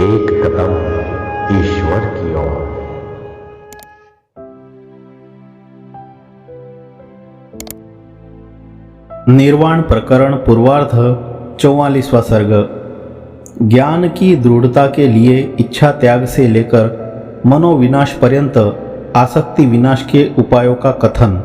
एक कदम ईश्वर की ओर। निर्वाण प्रकरण पूर्वार्ध 44वां सर्ग। ज्ञान की दृढ़ता के लिए इच्छा त्याग से लेकर मनोविनाश पर्यंत आसक्ति विनाश के उपायों का कथन।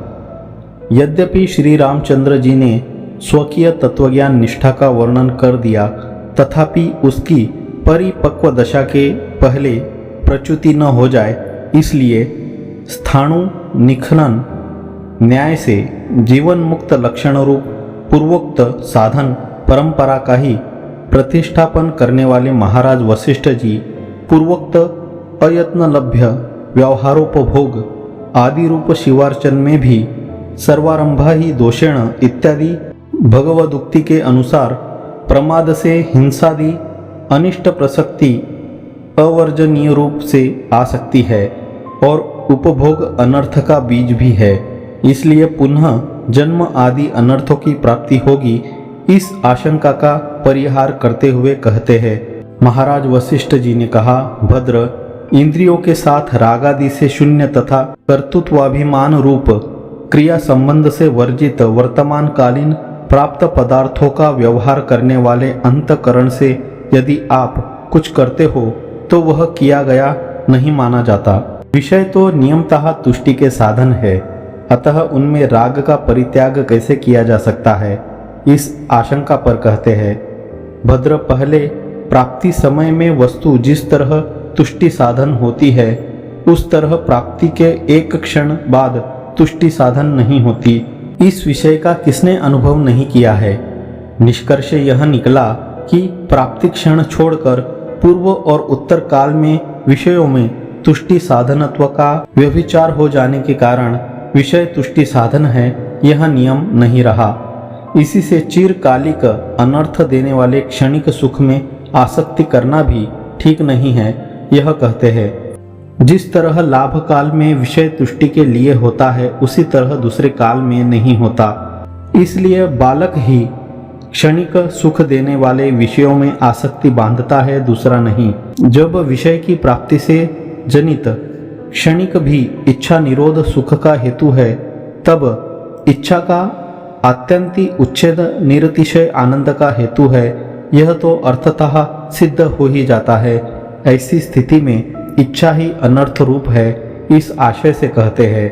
यद्यपि श्री रामचंद्र जी ने स्वकीय तत्वज्ञान निष्ठा का वर्णन कर दिया, तथापि उसकी परिपक्व दशा के पहले प्रच्युति न हो जाए, इसलिए स्थाणु निखनन न्याय से जीवन मुक्त लक्षण रूप पूर्वोक्त साधन परंपरा का ही प्रतिष्ठापन करने वाले महाराज वशिष्ठ जी पूर्वोक्त अयत्न लभ्य व्यवहारोपभोग आदि रूप शिवार्चन में भी सर्वारंभा ही दोषेण इत्यादि भगवदुक्ति के अनुसार प्रमाद से हिंसादि अनिष्ट प्रसक्ति अवर्जनीय रूप से आ सकती है और उपभोग अनर्थ का बीज भी है, इसलिए पुनः जन्म आदि अनर्थों की प्राप्ति होगी। इस आशंका का परिहार करते हुए कहते हैं, महाराज वशिष्ठ जी ने कहा, भद्र, इंद्रियों के साथ रागादि से शून्य तथा कर्तृत्वाभिमान रूप क्रिया संबंध से वर्जित वर्तमान कालीन प्राप्त पदार्थों का व्यवहार करने वाले अंतकरण से यदि आप कुछ करते हो तो वह किया गया नहीं माना जाता। विषय तो नियमतः तुष्टि के साधन है, अतः उनमें राग का परित्याग कैसे किया जा सकता है, इस आशंका पर कहते हैं, भद्र, पहले प्राप्ति समय में वस्तु जिस तरह तुष्टि साधन होती है, उस तरह प्राप्ति के एक क्षण बाद तुष्टि साधन नहीं होती। इस विषय का किसने अनुभव नहीं किया है। निष्कर्ष यह निकला कि प्राप्ति क्षण छोड़कर पूर्व और उत्तर काल में विषयों में तुष्टि साधनत्व का व्यभिचार हो जाने के कारण विषय तुष्टि साधन है, यह नियम नहीं रहा। इसी से चिरकालिक अनर्थ देने वाले क्षणिक सुख में आसक्ति करना भी ठीक नहीं है। यह कहते हैं, जिस तरह लाभ काल में विषय तुष्टि के लिए होता है, उसी तरह दूसरे काल में नहीं होता। इसलिए बालक ही क्षणिक सुख देने वाले विषयों में आसक्ति बांधता है, दूसरा नहीं। जब विषय की प्राप्ति से जनित क्षणिक भी इच्छा निरोध सुख का हेतु है, तब इच्छा का आत्यंति उच्छेद निरतिशय आनंद का हेतु है। यह तो अर्थतः सिद्ध हो ही जाता है। ऐसी स्थिति में इच्छा ही अनर्थ रूप है, इस आशय से कहते हैं,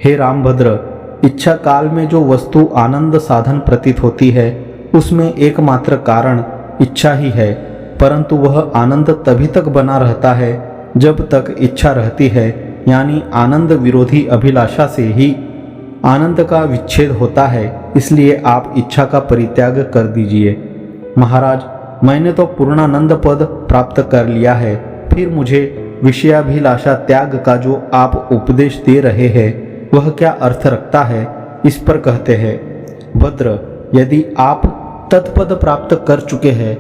हे रामभद्र, इच्छा काल में जो वस्तु आनंद साधन प्रतीत होती है, उसमें एकमात्र कारण इच्छा ही है, परंतु वह आनंद तभी तक बना रहता है जब तक इच्छा रहती है, यानी आनंद विरोधी अभिलाषा से ही आनंद का विच्छेद होता है। इसलिए आप इच्छा का परित्याग कर दीजिए। महाराज, मैंने तो पूर्णानंद पद प्राप्त कर लिया है, फिर मुझे विषयाभिलाषा त्याग का जो आप उपदेश दे रहे हैं वह क्या अर्थ रखता है, इस पर कहते हैं, भद्र, यदि आप तत्पद प्राप्त कर चुके हैं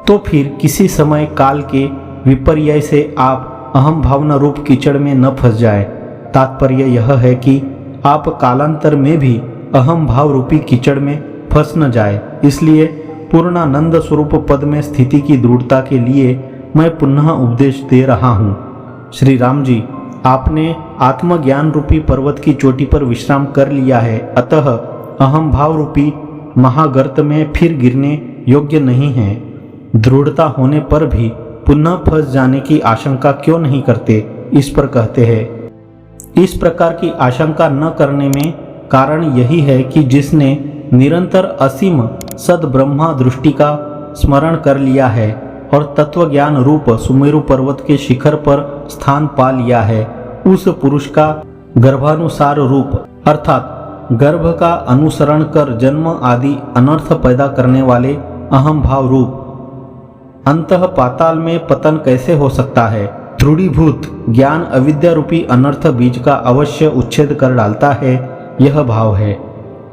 तो फिर किसी समय काल के विपर्यय से आप अहम भावना रूप कीचड़ में न फंस जाए। तात्पर्य यह है कि आप कालांतर में भी अहम भाव रूपी कीचड़ में फंस न जाए। इसलिए पूर्णानंद स्वरूप पद में स्थिति की दृढ़ता के लिए मैं पुनः उपदेश दे रहा हूँ। श्री राम जी, आपने आत्मज्ञान रूपी पर्वत की चोटी पर विश्राम कर लिया है, अतः अहम भाव रूपी महागर्त में फिर गिरने योग्य नहीं है। दृढ़ता होने पर भी पुनः फंस जाने की आशंका क्यों नहीं करते, इस पर कहते हैं। इस प्रकार की आशंका न करने में कारण यही है कि जिसने निरंतर असीम सद ब्रह्मा दृष्टि का स्मरण कर लिया है और तत्वज्ञान रूप सुमेरु पर्वत के शिखर पर स्थान पा लिया है, उस पुरुष का गर्भानुसार रूप अर्थात गर्भ का अनुसरण कर जन्म आदि अनर्थ पैदा करने वाले अहम भाव रूप अंतः पाताल में पतन कैसे हो सकता है। दृढ़ीभूत ज्ञान अविद्या रूपी अनर्थ बीज का अवश्य उच्छेद कर डालता है, यह भाव है।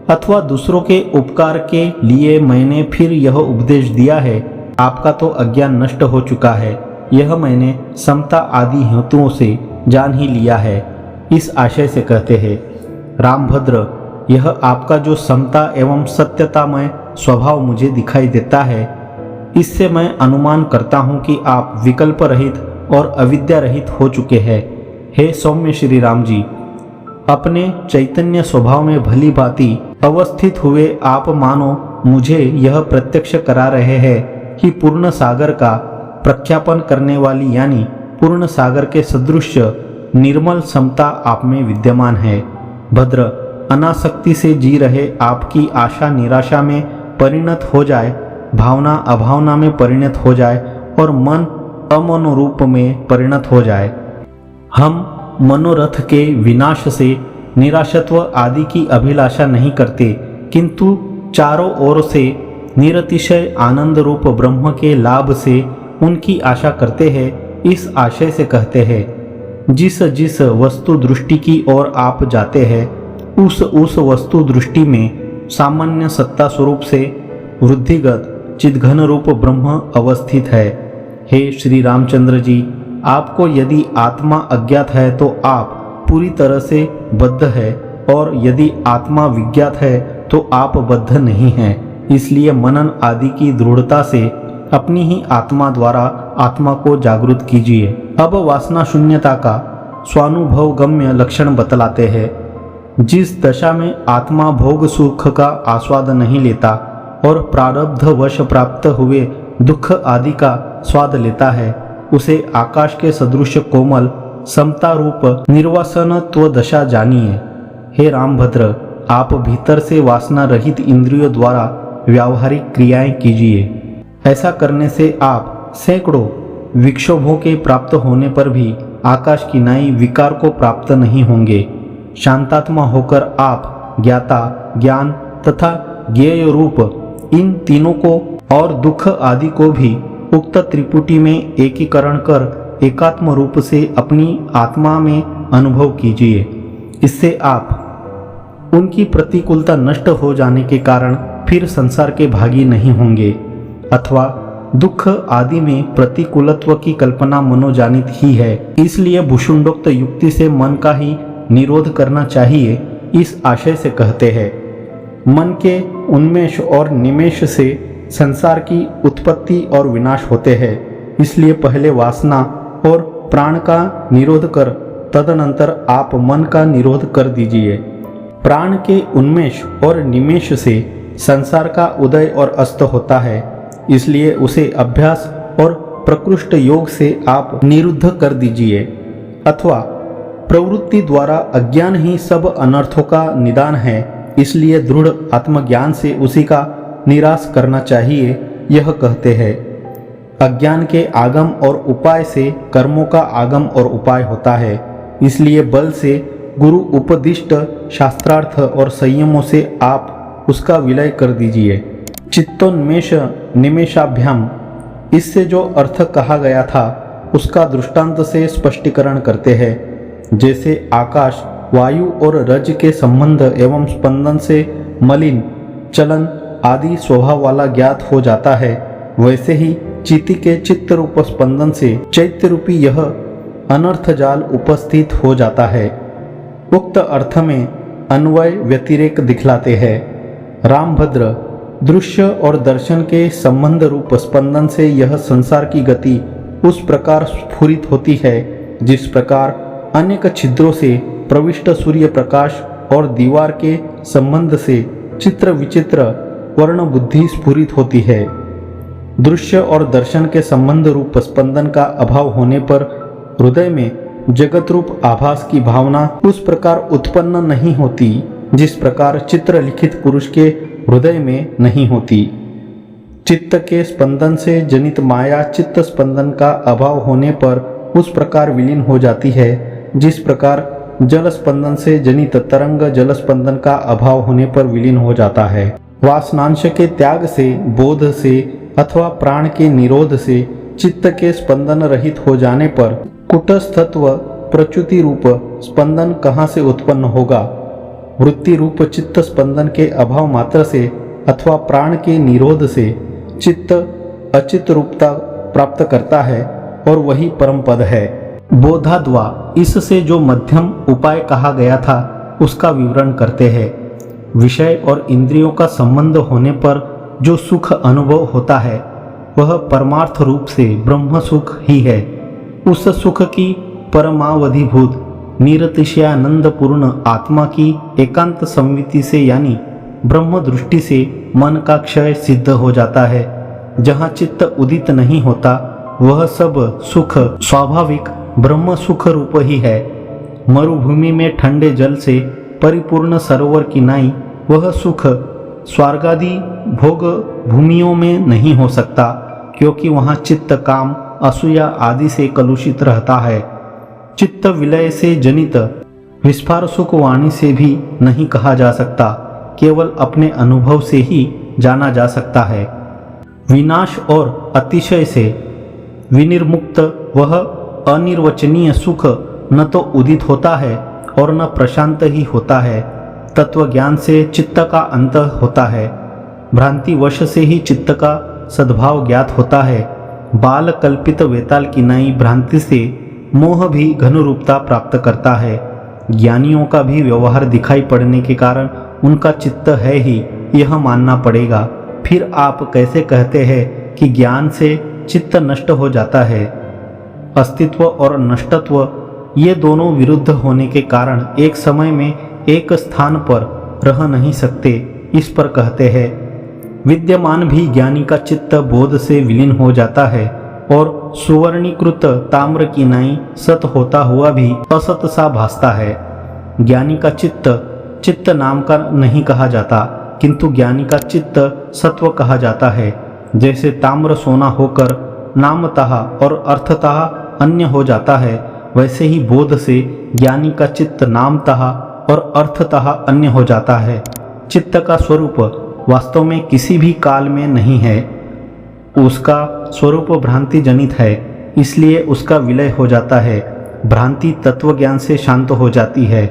अथवा दूसरों के उपकार के लिए मैंने फिर यह उपदेश दिया है, आपका तो अज्ञान नष्ट हो चुका है, यह मैंने समता आदि हेतुओं से जान ही लिया है। इस आशय से कहते हैं, रामभद्र, यह आपका जो समता एवं सत्यतामय स्वभाव मुझे दिखाई देता है, इससे मैं अनुमान करता हूँ कि आप विकल्प रहित और अविद्या रहित हो चुके हैं। हे सौम्य श्री राम जी, अपने चैतन्य स्वभाव में भली भांति अवस्थित हुए आप मानो मुझे यह प्रत्यक्ष करा रहे हैं कि पूर्ण सागर का प्रख्यापन करने वाली यानी पूर्ण सागर के सदृश निर्मल समता आप में विद्यमान है। भद्र, अनासक्ति से जी रहे आपकी आशा निराशा में परिणत हो जाए, भावना अभावना में परिणत हो जाए और मन अमनोरूप में परिणत हो जाए। हम मनोरथ के विनाश से निराशत्व आदि की अभिलाषा नहीं करते, किंतु चारों ओर से निरतिशय आनंद रूप ब्रह्म के लाभ से उनकी आशा करते हैं। इस आशय से कहते हैं, जिस जिस वस्तु दृष्टि की ओर आप जाते हैं उस वस्तु दृष्टि में सामान्य सत्ता स्वरूप से वृद्धिगत चिद्घन रूप ब्रह्म अवस्थित है। हे श्री रामचंद्र जी, आपको यदि आत्मा अज्ञात है तो आप पूरी तरह से बद्ध है, और यदि आत्मा विज्ञात है तो आप बद्ध नहीं हैं। इसलिए मनन आदि की दृढ़ता से अपनी ही आत्मा द्वारा आत्मा को जागृत कीजिए। अब वासना शून्यता का स्वानुभवगम्य लक्षण बतलाते हैं। जिस दशा में आत्मा भोग सुख का आस्वाद नहीं लेता और प्रारब्ध वश प्राप्त हुए दुख आदि का स्वाद लेता है, उसे आकाश के सदृश कोमल समता रूप निर्वासनत्व दशा जानिए। हे रामभद्र, आप भीतर से वासना रहित इंद्रियों द्वारा व्यावहारिक क्रियाएं कीजिए। ऐसा करने से आप सैकड़ों विक्षोभों के प्राप्त होने पर भी आकाश की नाई विकार को प्राप्त नहीं होंगे। शांतात्मा होकर आप ज्ञाता, ज्ञान तथा ज्ञेय रूप इन तीनों को और दुख आदि को भी उक्त त्रिपुटी में एकीकरण कर एकात्म रूप से अपनी आत्मा में अनुभव कीजिए। इससे आप उनकी प्रतिकूलता नष्ट हो जाने के कारण फिर संसार के भागी नहीं होंगे, अथवा दुख आदि में प्रतिकूलत्व की कल्पना मनोजानित ही है। इसलिए भूषुंडोक्त युक्ति से मन का ही निरोध करना चाहिए। इस आशय से कहते हैं, मन के उन्मेष और निमेष से संसार की उत्पत्ति और विनाश होते हैं। इसलिए पहले वासना और प्राण का निरोध कर तदनंतर आप मन का निरोध कर दीजिए। प्राण के उन्मेष और निमेष से संसार का उदय और अस्त होता है, इसलिए उसे अभ्यास और प्रकृष्ट योग से आप निरुद्ध कर दीजिए। अथवा प्रवृत्ति द्वारा अज्ञान ही सब अनर्थों का निदान है, इसलिए दृढ़ आत्मज्ञान से उसी का निराश करना चाहिए। यह कहते हैं, अज्ञान के आगम और उपाय से कर्मों का आगम और उपाय होता है, इसलिए बल से गुरु उपदिष्ट शास्त्रार्थ और संयमों से आप उसका विलय कर दीजिए। चित्तोन्मेष निमेषाभ्याम, इससे जो अर्थ कहा गया था उसका दृष्टांत से स्पष्टीकरण करते हैं। जैसे आकाश, वायु और रज के संबंध एवं स्पंदन से मलिन, चलन आदि स्वभाव वाला ज्ञात हो जाता है, वैसे ही चित्त के चित्त रूप स्पंदन से चैत्य रूपी यह अनर्थ जाल उपस्थित हो जाता है। उक्त अर्थ में अन्वय व्यतिरेक दिखलाते हैं। रामभद्र, दृश्य और दर्शन के संबंध रूप स्पंदन से यह संसार की गति उस प्रकार स्फुरित होती है जिस प्रकार अनेक छिद्रों से प्रविष्ट सूर्य प्रकाश और दीवार के संबंध से चित्र विचित्र वर्ण बुद्धि स्फुरित होती है। दृश्य और दर्शन के संबंध रूप स्पंदन का अभाव होने पर हृदय में जगत रूप आभास की भावना उस प्रकार उत्पन्न नहीं होती जिस प्रकार चित्र लिखित पुरुष के हृदय में नहीं होती। चित्त के स्पंदन से जनित माया चित्त स्पंदन का अभाव होने पर उस प्रकार विलीन हो जाती है जिस प्रकार जल स्पंदन से जनित तरंग जल स्पंदन का अभाव होने पर विलीन हो जाता है। वासनांश के त्याग से, बोध से अथवा प्राण के निरोध से चित्त के स्पंदन रहित हो जाने पर कुटस्थत्व प्रच्युति रूप स्पंदन कहाँ से उत्पन्न होगा? वृत्ति रूप चित्त स्पंदन के अभाव मात्र से अथवा प्राण के निरोध से चित्त अचित रूपता प्राप्त करता है और वही परम पद है। बोधाद्वा, इससे जो मध्यम उपाय कहा गया था उसका विवरण करते हैं। विषय और इंद्रियों का संबंध होने पर जो सुख अनुभव होता है वह परमार्थ रूप से ब्रह्म सुख ही है। उस सुख की परमावधिभूत निरतिशयानंदपूर्ण आत्मा की एकांत संविति से यानी ब्रह्म दृष्टि से मन का क्षय सिद्ध हो जाता है। जहाँ चित्त उदित नहीं होता वह सब सुख स्वाभाविक ब्रह्म सुख रूप ही है। मरुभूमि में ठंडे जल से परिपूर्ण सरोवर की नाई वह सुख स्वर्गादि भोग भूमियों में नहीं हो सकता, क्योंकि वहाँ चित्त काम असूया आदि से कलुषित रहता है। चित्त विलय से जनित विस्फार सुख वाणी से भी नहीं कहा जा सकता, केवल अपने अनुभव से ही जाना जा सकता है। विनाश और अतिशय से विनिर्मुक्त वह अनिर्वचनीय सुख न तो उदित होता है और न प्रशांत ही होता है। तत्व ज्ञान से चित्त का अंत होता है। भ्रांति वश से ही चित्त का सद्भाव ज्ञात होता है। बाल कल्पित वेताल की नई भ्रांति से मोह भी घन रूपता प्राप्त करता है। ज्ञानियों का भी व्यवहार दिखाई पड़ने के कारण उनका चित्त है ही, यह मानना पड़ेगा। फिर आप कैसे कहते हैं कि ज्ञान से चित्त नष्ट हो जाता है? अस्तित्व और नष्टत्व ये दोनों विरुद्ध होने के कारण एक समय में एक स्थान पर रह नहीं सकते। इस पर कहते हैं, विद्यमान भी ज्ञानी का चित्त बोध से विलीन हो जाता है और सुवर्णीकृत ताम्र की नाई सत होता हुआ भी असत सा भासता है। ज्ञानी का चित्त नाम का नहीं कहा जाता, किंतु ज्ञानी का चित्त सत्व कहा जाता है। जैसे ताम्र सोना होकर नामतः और अर्थतः अन्य हो जाता है, वैसे ही बोध से ज्ञानी का चित्त नामतः और अर्थतः अन्य हो जाता है। चित्त का स्वरूप वास्तव में किसी भी काल में नहीं है। उसका स्वरूप भ्रांति जनित है, इसलिए उसका विलय हो जाता है। भ्रांति तत्व ज्ञान से शांत हो जाती है।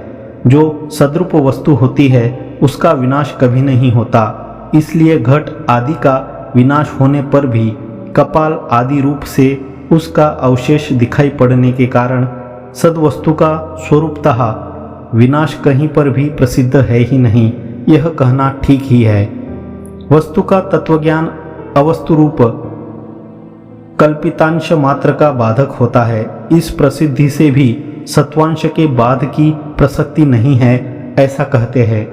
जो सद्रूप वस्तु होती है उसका विनाश कभी नहीं होता। इसलिए घट आदि का विनाश होने पर भी कपाल आदि रूप से उसका अवशेष दिखाई पड़ने के कारण सद्वस्तु का स्वरूपतः विनाश कहीं पर भी प्रसिद्ध है ही नहीं, यह कहना ठीक ही है। वस्तु का तत्वज्ञान अवस्तु रूप कल्पितांश मात्र का बाधक होता है। इस प्रसिद्धि से भी सत्वांश के बाद की प्रसक्ति नहीं है, ऐसा कहते हैं।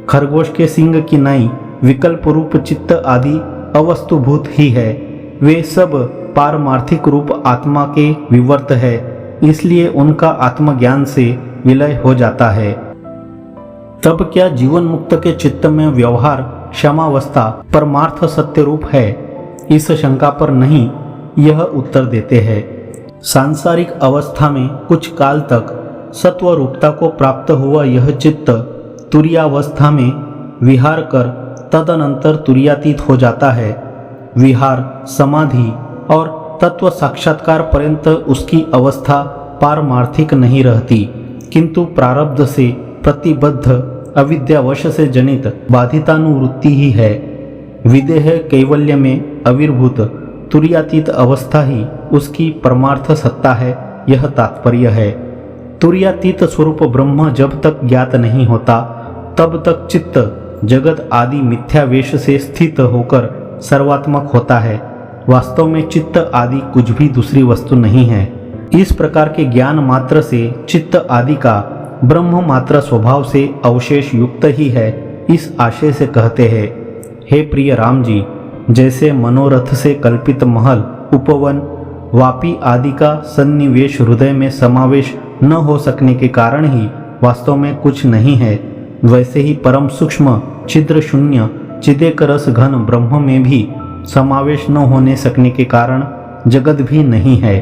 खरगोश के सिंग की नाई विकल्प रूप चित्त आदि अवस्तुभूत ही है। वे सब पारमार्थिक रूप आत्मा के विवर्त है, इसलिए उनका आत्मज्ञान से विलय हो जाता है। तब क्या जीवन मुक्त के चित्त में व्यवहार क्षमावस्था परमार्थ सत्य रूप है? इस शंका पर नहीं, यह उत्तर देते हैं। सांसारिक अवस्था में कुछ काल तक सत्व रूपता को प्राप्त हुआ यह चित्त तुरीयावस्था में विहार कर तदनंतर तुरीयातीत हो जाता है। विहार समाधि और तत्व साक्षात्कार पर्यंत उसकी अवस्था पारमार्थिक नहीं रहती, किंतु प्रारब्ध से प्रतिबद्ध अविद्यावश से जनित बाधितानुवृत्ति ही है। विदेह कैवल्य में अविर्भूत तुरीयातीत अवस्था ही उसकी परमार्थ सत्ता है, यह तात्पर्य है। तुरीयातीत स्वरूप ब्रह्म जब तक ज्ञात नहीं होता तब तक चित्त जगत आदि मिथ्यावेश से स्थित होकर सर्वात्मक होता है। वास्तव में चित्त आदि कुछ भी दूसरी वस्तु नहीं है। इस प्रकार के ज्ञान मात्र से चित्त आदि का ब्रह्म मात्र स्वभाव से अवशेष युक्त ही है, इस आशय से कहते हैं, हे प्रिय राम जी, जैसे मनोरथ से कल्पित महल उपवन वापी आदि का सन्निवेश हृदय में समावेश न हो सकने के कारण ही वास्तव में कुछ नहीं है, वैसे ही परम सूक्ष्म छिद्र शून्य चिदेक रस घन ब्रह्म में भी समावेश न होने सकने के कारण जगत भी नहीं है।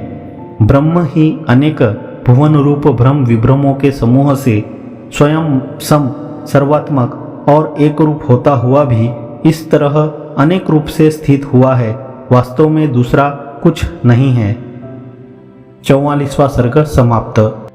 ब्रह्म ही अनेक भुवन रूप भ्रम विभ्रमों के समूह से स्वयं सम सर्वात्मक और एक रूप होता हुआ भी इस तरह अनेक रूप से स्थित हुआ है। वास्तव में दूसरा कुछ नहीं है। 44वां सर्ग समाप्त।